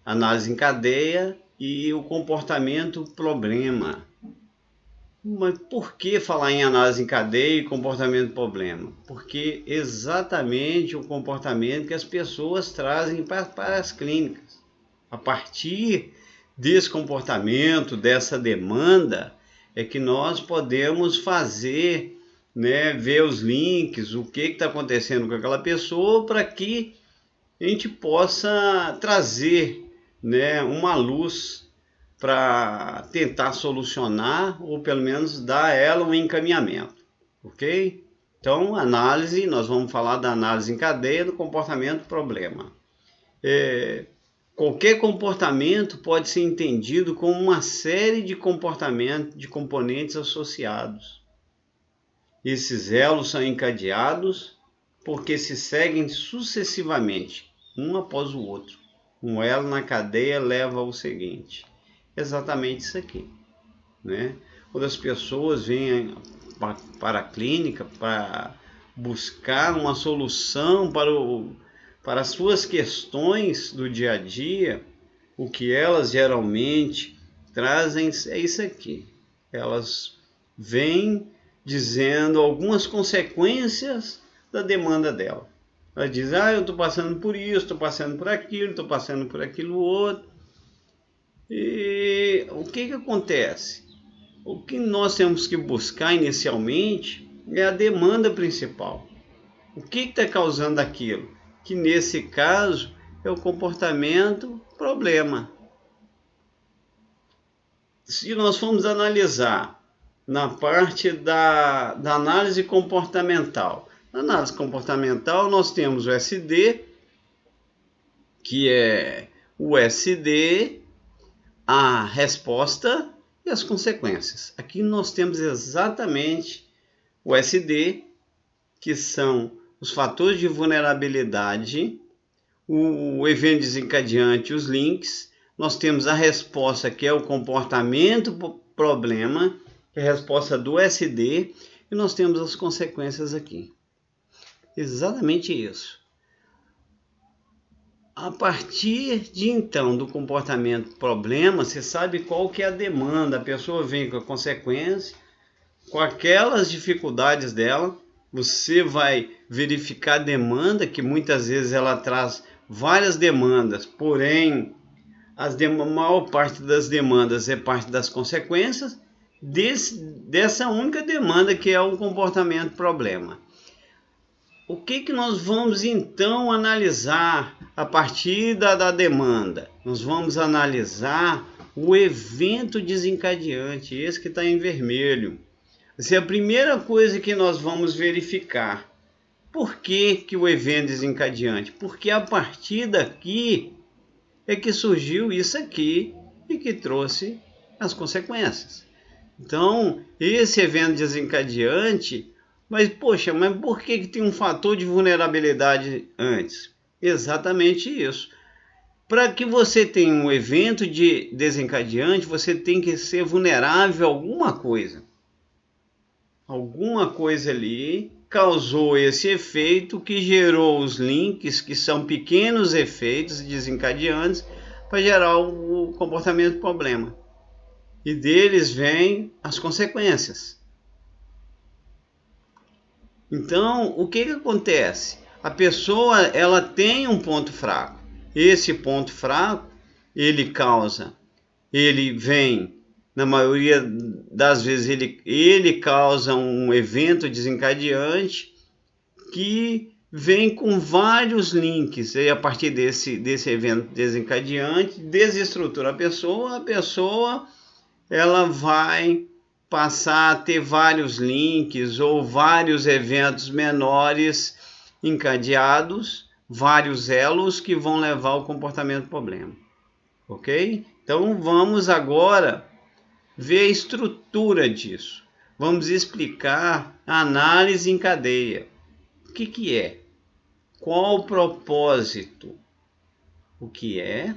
análise em cadeia e o comportamento problema. Mas por que falar em análise em cadeia e comportamento problema? Porque exatamente o comportamento que as pessoas trazem para as clínicas. A partir desse comportamento, dessa demanda, é que nós podemos fazer, ver os links, o que está acontecendo com aquela pessoa, para que a gente possa trazer, uma luz para tentar solucionar ou pelo menos dar a ela um encaminhamento, ok? Então, análise, nós vamos falar da análise em cadeia do comportamento problema. Qualquer comportamento pode ser entendido como uma série de comportamentos, de componentes associados. Esses elos são encadeados porque se seguem sucessivamente, um após o outro. Um elo na cadeia leva ao seguinte. Exatamente isso aqui, Quando as pessoas vêm para a clínica para buscar uma solução para as suas questões do dia a dia, o que elas geralmente trazem é isso aqui. Elas vêm dizendo algumas consequências da demanda dela. Ela diz, eu estou passando por isso, estou passando por aquilo, estou passando por aquilo outro. E o que acontece? O que nós temos que buscar inicialmente é a demanda principal. O que está causando aquilo? Que nesse caso é o comportamento problema. Se nós formos analisar na parte da análise comportamental, na análise comportamental nós temos o SD, que é o SD, a resposta e as consequências. Aqui nós temos exatamente o SD, que são os fatores de vulnerabilidade, o evento desencadeante, os links. Nós temos a resposta, que é o comportamento problema, que é a resposta do SD, e nós temos as consequências aqui. Exatamente isso. A partir de então do comportamento problema, você sabe qual que é a demanda. A pessoa vem com a consequência, com aquelas dificuldades dela. Você vai verificar a demanda, que muitas vezes ela traz várias demandas, porém a maior parte das demandas é parte das consequências dessa única demanda, que é o comportamento problema. O que nós vamos então analisar a partir da demanda? Nós vamos analisar o evento desencadeante, esse que está em vermelho. Essa é a primeira coisa que nós vamos verificar. Por que o evento desencadeante? Porque a partir daqui é que surgiu isso aqui e que trouxe as consequências. Então, esse evento desencadeante... Mas por que tem um fator de vulnerabilidade antes? Exatamente isso. Para que você tenha um evento de desencadeante, você tem que ser vulnerável a alguma coisa. Alguma coisa ali causou esse efeito que gerou os links, que são pequenos efeitos desencadeantes, para gerar o comportamento problema. E deles vêm as consequências. Então, o que acontece? A pessoa, ela tem um ponto fraco. Esse ponto fraco, ele vem, na maioria das vezes, ele causa um evento desencadeante que vem com vários links. E a partir desse evento desencadeante, desestrutura a pessoa ela vai passar a ter vários links ou vários eventos menores encadeados, vários elos que vão levar ao comportamento problema, ok? Então vamos agora ver a estrutura disso. Vamos explicar a análise em cadeia. O que é? Qual o propósito? O que é?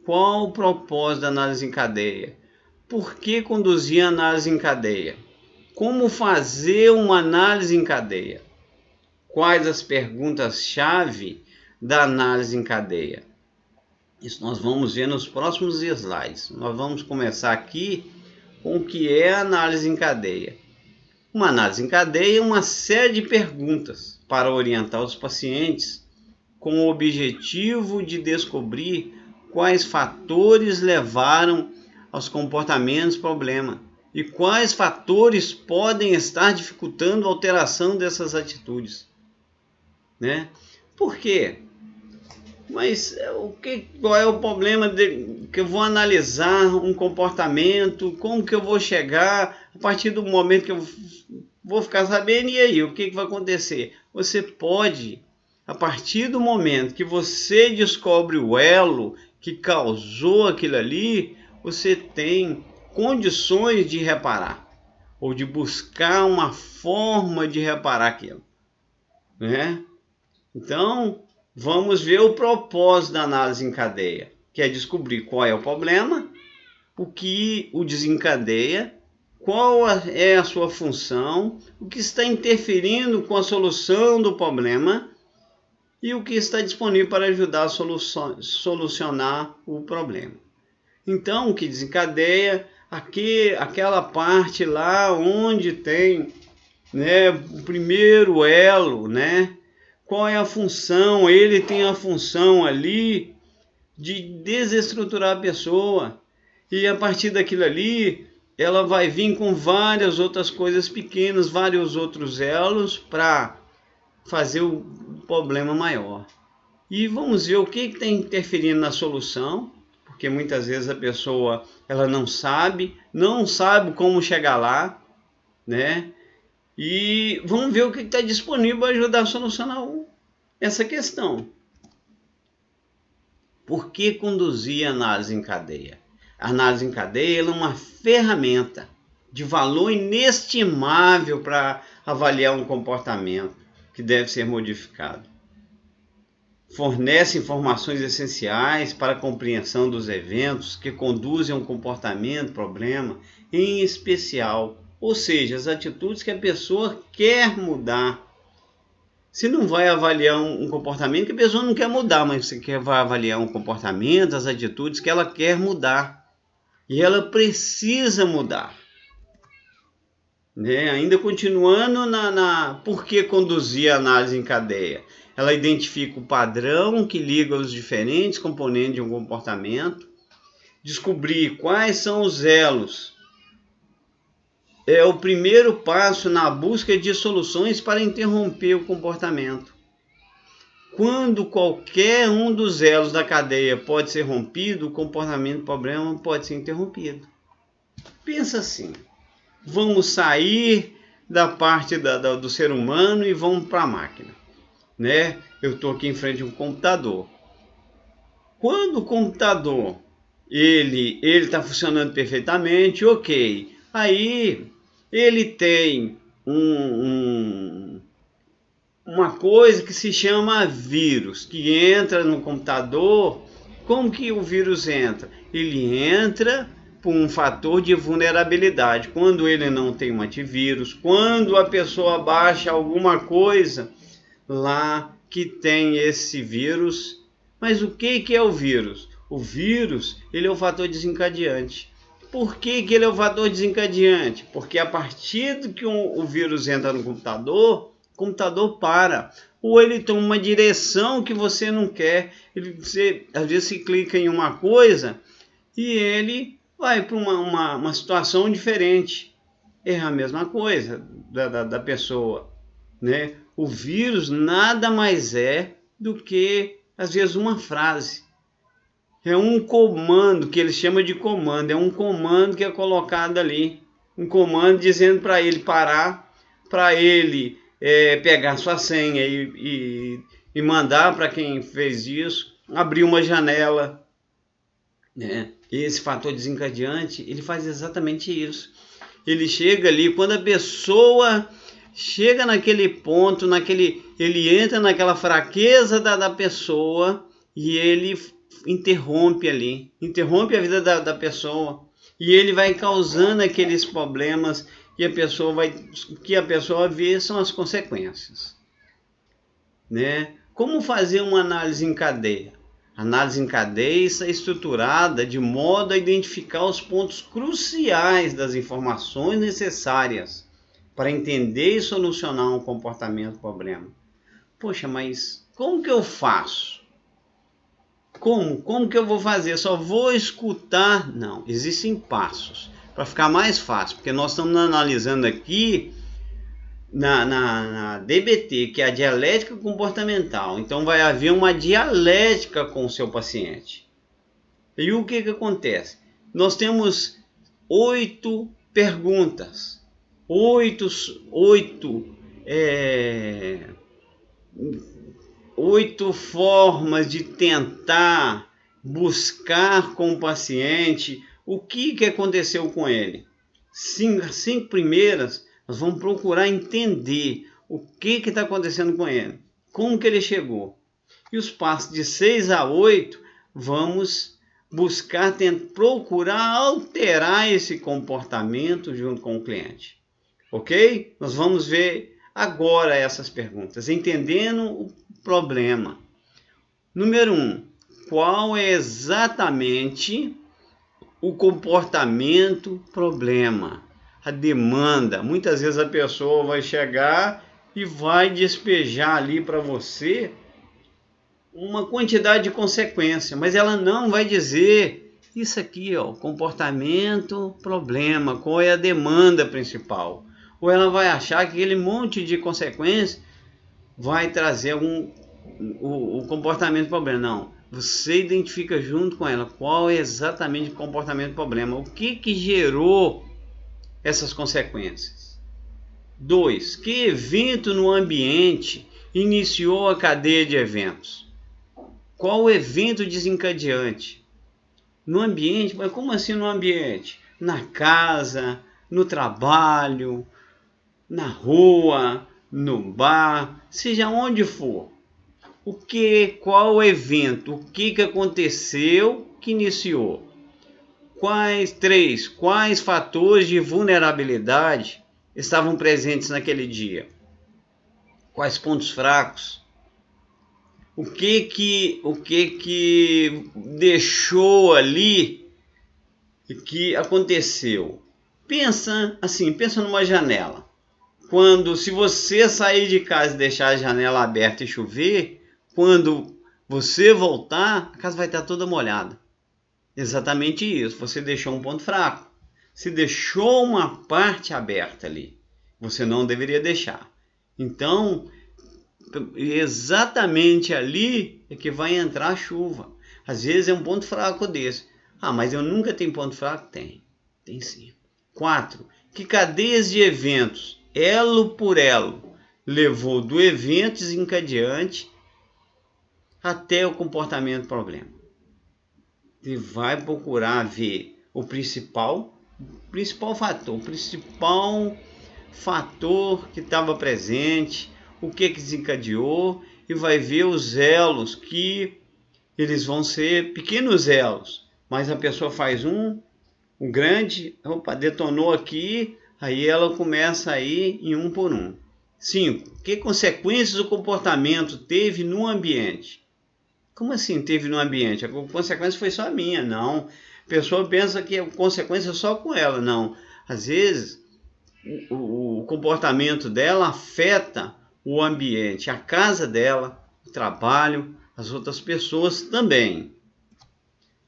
Qual o propósito da análise em cadeia? Por que conduzir a análise em cadeia? Como fazer uma análise em cadeia? Quais as perguntas-chave da análise em cadeia? Isso nós vamos ver nos próximos slides. Nós vamos começar aqui com o que é a análise em cadeia. Uma análise em cadeia é uma série de perguntas para orientar os pacientes com o objetivo de descobrir quais fatores levaram aos comportamentos problema e quais fatores podem estar dificultando a alteração dessas atitudes, né? Por quê? Mas qual é o problema que eu vou analisar um comportamento, como que eu vou chegar a partir do momento que eu vou ficar sabendo, e aí, o que vai acontecer? Você pode, a partir do momento que você descobre o elo que causou aquilo ali, você tem condições de reparar, ou de buscar uma forma de reparar aquilo, né? Então, vamos ver o propósito da análise em cadeia, que é descobrir qual é o problema, o que o desencadeia, qual é a sua função, o que está interferindo com a solução do problema e o que está disponível para ajudar a solucionar o problema. Então, o que desencadeia, aquela parte lá onde tem, né, o primeiro elo, né? Qual é a função? Ele tem a função ali de desestruturar a pessoa. E a partir daquilo ali, ela vai vir com várias outras coisas pequenas, vários outros elos para fazer o problema maior. E vamos ver o que está interferindo na solução, porque muitas vezes a pessoa ela não sabe como chegar lá, né? E vamos ver o que está disponível para ajudar a solucionar essa questão. Por que conduzir a análise em cadeia? A análise em cadeia é uma ferramenta de valor inestimável para avaliar um comportamento que deve ser modificado. Fornece informações essenciais para a compreensão dos eventos que conduzem a um comportamento, problema, em especial, ou seja, as atitudes que a pessoa quer mudar. Você não vai avaliar um comportamento que a pessoa não quer mudar, mas você vai avaliar um comportamento, as atitudes que ela quer mudar. E ela precisa mudar. Né? Ainda continuando por que conduzir a análise em cadeia? Ela identifica o padrão que liga os diferentes componentes de um comportamento, descobrir quais são os elos. É o primeiro passo na busca de soluções para interromper o comportamento. Quando qualquer um dos elos da cadeia pode ser rompido, o comportamento problema pode ser interrompido. Pensa assim, vamos sair da parte do ser humano e vamos para a máquina, né? Eu estou aqui em frente a um computador. Quando o computador ele está funcionando perfeitamente, ok. Aí ele tem uma coisa que se chama vírus, que entra no computador. Como que o vírus entra? Ele entra por um fator de vulnerabilidade. Quando ele não tem um antivírus, quando a pessoa baixa alguma coisa lá que tem esse vírus. Mas o que é o vírus? O vírus ele é o fator desencadeante. Por que ele é o fator desencadeante? Porque a partir do que o vírus entra no computador, o computador para. Ou ele toma uma direção que você não quer. Você, às vezes você clica em uma coisa e ele vai para uma situação diferente. É a mesma coisa da pessoa, né? O vírus nada mais é do que, às vezes, uma frase. É um comando que ele chama de comando. É um comando que é colocado ali. Um comando dizendo para ele parar, para ele pegar sua senha e mandar para quem fez isso, abrir uma janela, né? Esse fator desencadeante, ele faz exatamente isso. Ele chega ali, quando a pessoa chega naquele ponto, ele entra naquela fraqueza da pessoa e ele interrompe a vida da pessoa, e ele vai causando aqueles problemas e o que a pessoa vê são as consequências, né? Como fazer uma análise em cadeia? A análise em cadeia está estruturada de modo a identificar os pontos cruciais das informações necessárias para entender e solucionar um comportamento problema. Poxa, mas como que eu faço? Como que eu vou fazer? Só vou escutar? Não, existem passos para ficar mais fácil, porque nós estamos analisando aqui na DBT, que é a dialética comportamental. Então vai haver uma dialética com o seu paciente. E o que acontece? Nós temos 8 perguntas, 8 formas de tentar buscar com o paciente o que aconteceu com ele. As 5 primeiras, nós vamos procurar entender o que está acontecendo com ele, como que ele chegou. E os passos de 6 a 8, vamos buscar, procurar alterar esse comportamento junto com o cliente. Ok? Nós vamos ver agora essas perguntas, entendendo o problema. Número 1. Qual é exatamente o comportamento problema? A demanda. Muitas vezes a pessoa vai chegar e vai despejar ali para você uma quantidade de consequência, mas ela não vai dizer isso aqui, ó, comportamento problema, qual é a demanda principal. Ou ela vai achar que aquele monte de consequências vai trazer o comportamento problema. Não, você identifica junto com ela qual é exatamente o comportamento problema, o que gerou essas consequências. 2. Que evento no ambiente iniciou a cadeia de eventos? Qual o evento desencadeante? No ambiente, mas como assim no ambiente? Na casa, no trabalho, na rua, no bar, seja onde for. Qual o evento? O que aconteceu que iniciou? Quais fatores de vulnerabilidade estavam presentes naquele dia? Quais pontos fracos? O que deixou ali que aconteceu? Pensa numa janela. Se você sair de casa e deixar a janela aberta e chover, quando você voltar, a casa vai estar toda molhada. Exatamente isso. Você deixou um ponto fraco. Se deixou uma parte aberta ali, você não deveria deixar. Então, exatamente ali é que vai entrar a chuva. Às vezes é um ponto fraco desse. Mas eu nunca tenho ponto fraco? Tem sim. 4. Que cadeias de eventos, elo por elo, levou do evento desencadeante até o comportamento problema? Você vai procurar ver o principal fator que estava presente, o que desencadeou, e vai ver os elos, que eles vão ser pequenos elos, mas a pessoa faz um grande, detonou aqui, aí ela começa a ir em um por um. 5. Que consequências o comportamento teve no ambiente? Como assim teve no ambiente? A consequência foi só minha? Não. A pessoa pensa que a consequência é só com ela. Não. Às vezes, o comportamento dela afeta o ambiente, a casa dela, o trabalho, as outras pessoas também.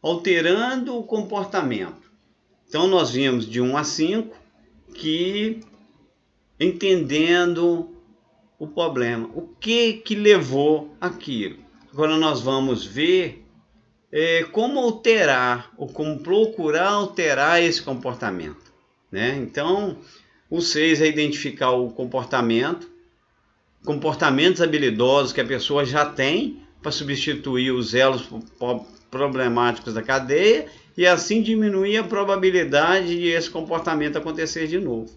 Alterando o comportamento. Então, nós vimos de 1 a 5, que entendendo o problema. O que levou aquilo? Agora nós vamos ver como alterar, ou como procurar alterar esse comportamento, né? Então, o 6 é identificar o comportamentos habilidosos que a pessoa já tem para substituir os elos problemáticos da cadeia e assim diminuir a probabilidade de esse comportamento acontecer de novo,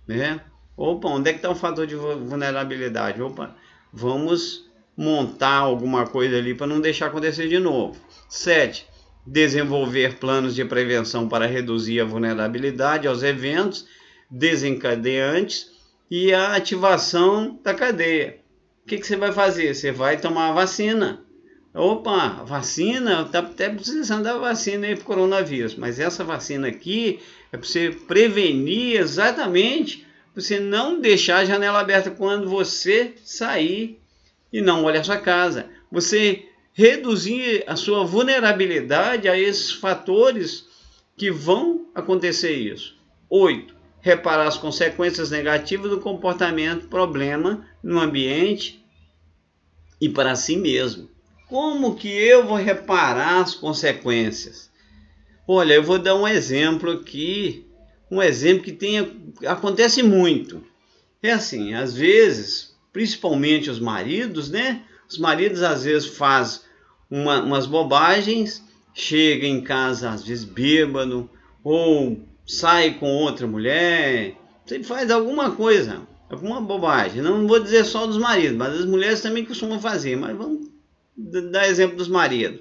né? Onde é que está o fator de vulnerabilidade? Vamos montar alguma coisa ali para não deixar acontecer de novo. 7. Desenvolver planos de prevenção para reduzir a vulnerabilidade aos eventos desencadeantes e a ativação da cadeia. O que você vai fazer? Você vai tomar a vacina. Opa, a vacina, tá até precisando da vacina aí para o coronavírus, mas essa vacina aqui é para você prevenir exatamente, você não deixar a janela aberta quando você sair e não olhar a sua casa. Você reduzir a sua vulnerabilidade a esses fatores que vão acontecer isso. 8. Reparar as consequências negativas do comportamento problema no ambiente e para si mesmo. Como que eu vou reparar as consequências? Olha, eu vou dar um exemplo aqui, um exemplo que acontece muito. É assim, às vezes, principalmente os maridos, né? Os maridos às vezes fazem umas bobagens, chega em casa às vezes bêbado, ou sai com outra mulher, ele faz alguma coisa, alguma bobagem. Não vou dizer só dos maridos, mas as mulheres também costumam fazer, mas vamos dar exemplo dos maridos.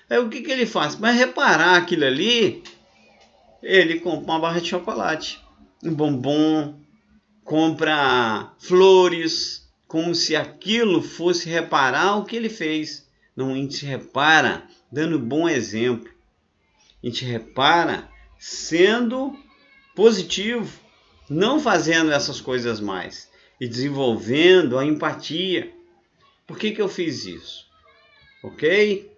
Aí o que ele faz? Para reparar aquilo ali, ele compra uma barra de chocolate, um bombom, compra flores, como se aquilo fosse reparar o que ele fez. Não, a gente repara dando bom exemplo. A gente repara sendo positivo, não fazendo essas coisas mais e desenvolvendo a empatia. Por que eu fiz isso? Ok?